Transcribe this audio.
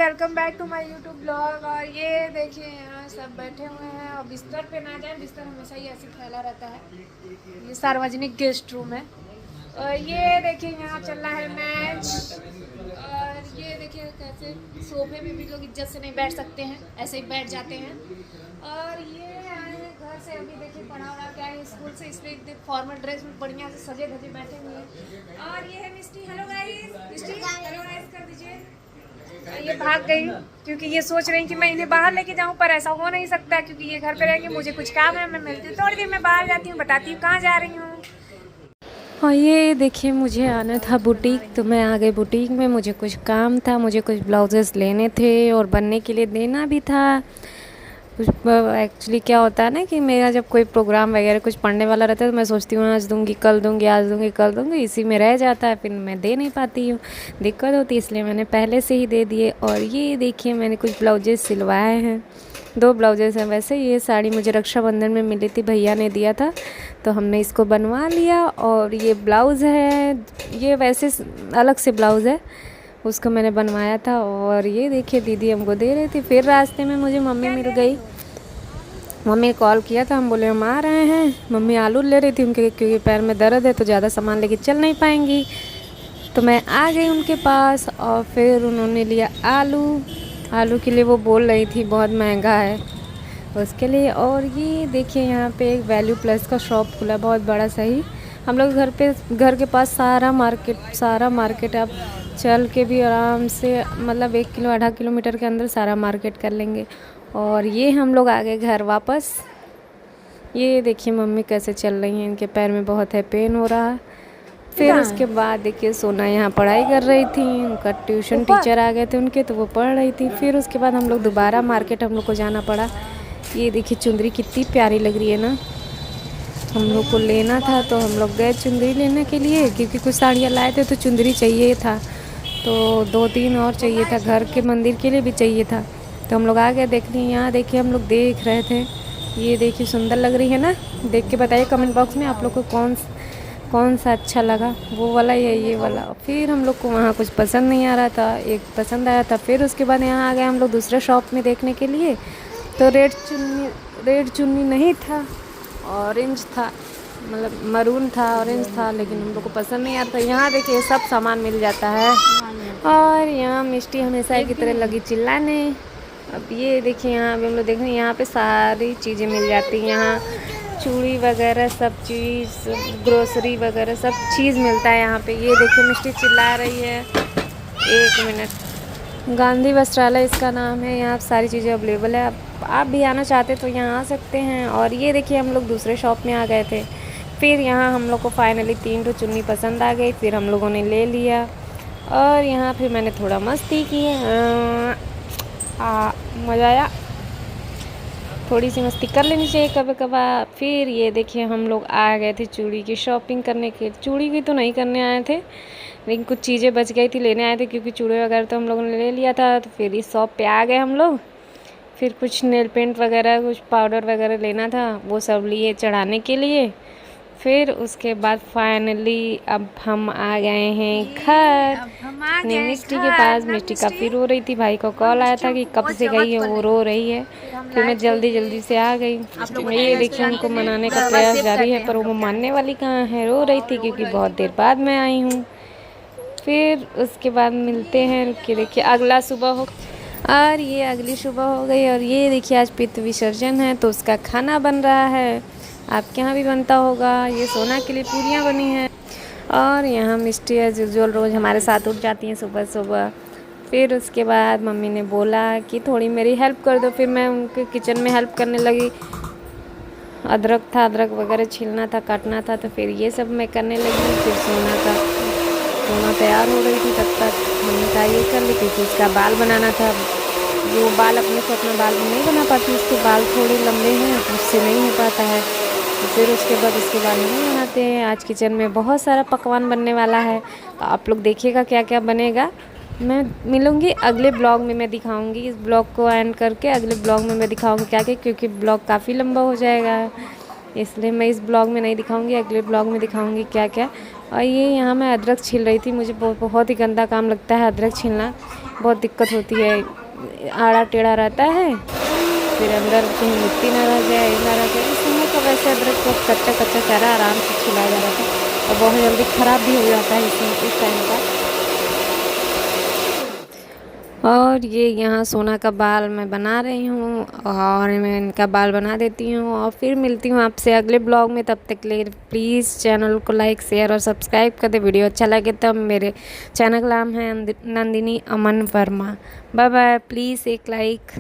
Welcome back to my YouTube blog. और ये देखिए यहाँ सब बैठे हुए हैं और बिस्तर पे ना जाए, बिस्तर हमेशा ही ऐसे फैला रहता है। ये सार्वजनिक गेस्ट रूम है। और ये देखिए यहाँ चल रहा है मैच। और ये देखिए कैसे सोफे पे भी लोग इज्जत से नहीं बैठ सकते हैं, ऐसे ही बैठ जाते हैं। और ये आए हैं घर से, अभी देखिए पढ़ा उड़ा के आए स्कूल से, इसलिए फॉर्मल ड्रेस में बढ़िया से सजे धजे बैठे हुए हैं। और ये है मिस्टी। हेलो गाइस, मिस्टी हेलो गाइस कर दीजिए। ये भाग गई क्योंकि ये सोच रही कि मैं इन्हें बाहर लेके जाऊं, पर ऐसा हो नहीं सकता क्योंकि ये घर पे रहेंगे। मुझे कुछ काम है, मैं मिलती हूँ थोड़ी देर में, बाहर जाती हूँ, बताती हूँ कहाँ जा रही हूँ। और ये देखिए मुझे आना था बुटीक, तो मैं आ गई बुटीक में। मुझे कुछ काम था, मुझे कुछ ब्लाउजेस लेने थे और बनने के लिए देना भी था कुछ। एक्चुअली क्या होता है ना कि मेरा जब कोई प्रोग्राम वगैरह कुछ पढ़ने वाला रहता है तो मैं सोचती हूँ आज दूंगी, कल दूंगी, आज दूंगी, कल दूंगी, इसी में रह जाता है, फिर मैं दे नहीं पाती हूँ, दिक्कत होती है। इसलिए मैंने पहले से ही दे दिए। और ये देखिए मैंने कुछ ब्लाउजेस सिलवाए हैं, 2 ब्लाउजेस हैं। वैसे ये साड़ी मुझे रक्षाबंधन में मिली थी, भैया ने दिया था, तो हमने इसको बनवा लिया। और ये ब्लाउज़ है, ये वैसे अलग से ब्लाउज़ है, उसको मैंने बनवाया था। और ये देखिए दीदी हमको दे रही थी। फिर रास्ते में मुझे मम्मी मिल गई, मम्मी ने कॉल किया था, हम बोले हम आ रहे हैं। मम्मी आलू ले रही थी उनके, क्योंकि पैर में दर्द है तो ज़्यादा सामान लेके चल नहीं पाएंगी। तो मैं आ गई उनके पास और फिर उन्होंने लिया आलू के लिए वो बोल रही थी बहुत महंगा है उसके लिए। और ये देखिए यहाँ पे एक वैल्यू प्लस का शॉप खुला, बहुत बड़ा सही। हम लोग घर के पास सारा मार्केट है। आप चल के भी आराम से मतलब 1 किलो 1.5 किलोमीटर के अंदर सारा मार्केट कर लेंगे। और ये हम लोग आ गए घर वापस। ये देखिए मम्मी कैसे चल रही हैं, इनके पैर में बहुत है पेन हो रहा है। फिर उसके बाद देखिए सोना यहाँ पढ़ाई कर रही थी, उनका ट्यूशन टीचर आ गए थे उनके, तो वो पढ़ रही थी। फिर उसके बाद हम लोग दोबारा मार्केट हम लोग को जाना पड़ा। ये देखिए चुंदरी कितनी प्यारी लग रही है ना, हम लोग को लेना था तो हम लोग गए चुंदरी लेने के लिए, क्योंकि कुछ साड़ियाँ लाए थे तो चुंदरी चाहिए था, तो 2-3 और चाहिए था, घर के मंदिर के लिए भी चाहिए था। तो हम लोग आ गए देखने। यहाँ देखिए हम लोग देख रहे थे, ये देखिए सुंदर लग रही है ना। देख के बताइए कमेंट बॉक्स में आप लोग को कौन सा अच्छा लगा, वो वाला या ये वाला। फिर हम लोग को वहाँ कुछ पसंद नहीं आ रहा था, एक पसंद आया था। फिर उसके बाद यहाँ आ गए हम लोग दूसरे शॉप में देखने के लिए, तो रेड चुन्नी नहीं था, ऑरेंज था, मतलब मरून था, ऑरेंज था, लेकिन हम लोग को पसंद नहीं आता। यहाँ देखिए सब सामान मिल जाता है। और यहाँ मिष्टी हमेशा की तरह लगी चिल्लाने। अब ये देखिए यहाँ पे हम लोग देख रहे हैं, यहाँ पे सारी चीज़ें मिल जाती हैं। यहाँ चूड़ी वगैरह सब चीज़, ग्रोसरी वगैरह सब चीज़ मिलता है यहाँ पे। ये देखिए मिष्टी चिल्ला रही है, 1 मिनट। गांधी वस्त्रालय इसका नाम है, यहाँ सारी चीज़ें अवेलेबल है। आप भी आना चाहते तो यहाँ आ सकते हैं। और ये देखिए हम लोग दूसरे शॉप में आ गए थे। फिर यहाँ हम लोग को फाइनली 3 चुन्नी पसंद आ गई, फिर हम लोगों ने ले लिया। और यहाँ फिर मैंने थोड़ा मस्ती की, मज़ा आया। थोड़ी सी मस्ती कर लेनी चाहिए कभी कभार। फिर ये देखिए हम लोग आ गए थे चूड़ी की शॉपिंग करने के। चूड़ी की तो नहीं करने आए थे, लेकिन कुछ चीज़ें बच गई थी, लेने आए थे, क्योंकि चूड़े वगैरह तो हम लोगों ने ले लिया था। तो फिर इस शॉप पे आ गए हम लोग। फिर कुछ नेल पेंट वगैरह, कुछ पाउडर वगैरह लेना था, वो सब लिए चढ़ाने के लिए। फिर उसके बाद फाइनली अब हम आ गए हैं घर अपनी मिष्टी के पास। मिष्टी काफ़ी रो रही थी, भाई को कॉल आया था कि कब से गई है, वो रो रही है। फिर मैं जल्दी से आ गई। ये देखिए उनको मनाने का प्रयास जारी है, पर वो मानने वाली कहाँ है, रो रही थी क्योंकि बहुत देर बाद मैं आई हूँ। फिर उसके बाद मिलते हैं, रुकिए देखिए अगला सुबह हो, और ये अगली सुबह हो गई। और ये देखिए आज पितृ विसर्जन है तो उसका खाना बन रहा है, आपके यहाँ भी बनता होगा। ये सोना के लिए पूरियाँ बनी हैं। और यहाँ मिष्टी एज यूजुअल रोज़ हमारे साथ उठ जाती हैं सुबह सुबह। फिर उसके बाद मम्मी ने बोला कि थोड़ी मेरी हेल्प कर दो, फिर मैं उनके किचन में हेल्प करने लगी। अदरक वगैरह छीलना था, काटना था, तो फिर ये सब मैं करने लगी। फिर सोना तैयार हो रही थी, तब तक मम्मी का ये कर ली, क्योंकि उसका बाल बनाना था। वो बाल अपने से अपना बाल नहीं बना पाती, उसके बाल थोड़े लंबे हैं, उससे नहीं हो पाता है। तो फिर उसके बाद उसके बाल नहीं बनाते हैं। आज किचन में बहुत सारा पकवान बनने वाला है, तो आप लोग देखिएगा क्या क्या बनेगा। मैं मिलूँगी अगले ब्लॉग में, मैं दिखाऊँगी। इस ब्लॉग को एंड करके अगले ब्लॉग में मैं दिखाऊँगी क्या क्या, क्योंकि ब्लॉग काफ़ी लंबा हो जाएगा, इसलिए मैं इस ब्लॉग में नहीं दिखाऊंगी, अगले ब्लॉग में दिखाऊंगी क्या क्या। और ये यहाँ मैं अदरक छील रही थी। मुझे बहुत ही गंदा काम लगता है अदरक छीलना, बहुत दिक्कत होती है। आड़ा टेढ़ा रहता है, फिर अंदर कहीं मिट्टी ना रह जाए, ना रह जाए। इसमें तो वैसे अदरक बहुत कच्चा कच्चा चारा आराम से छिला जा रहा था और बहुत जल्दी ख़राब भी हो जाता है इसमें इस टाइम का। और ये यहाँ सोना का बाल मैं बना रही हूँ और मैं इनका बाल बना देती हूँ और फिर मिलती हूँ आपसे अगले ब्लॉग में। तब तक के लिए प्लीज़ चैनल को लाइक शेयर और सब्सक्राइब कर दे। वीडियो अच्छा लगे तब मेरे चैनल का नाम है नंदिनी अमन वर्मा। बाय बाय, प्लीज़ एक लाइक।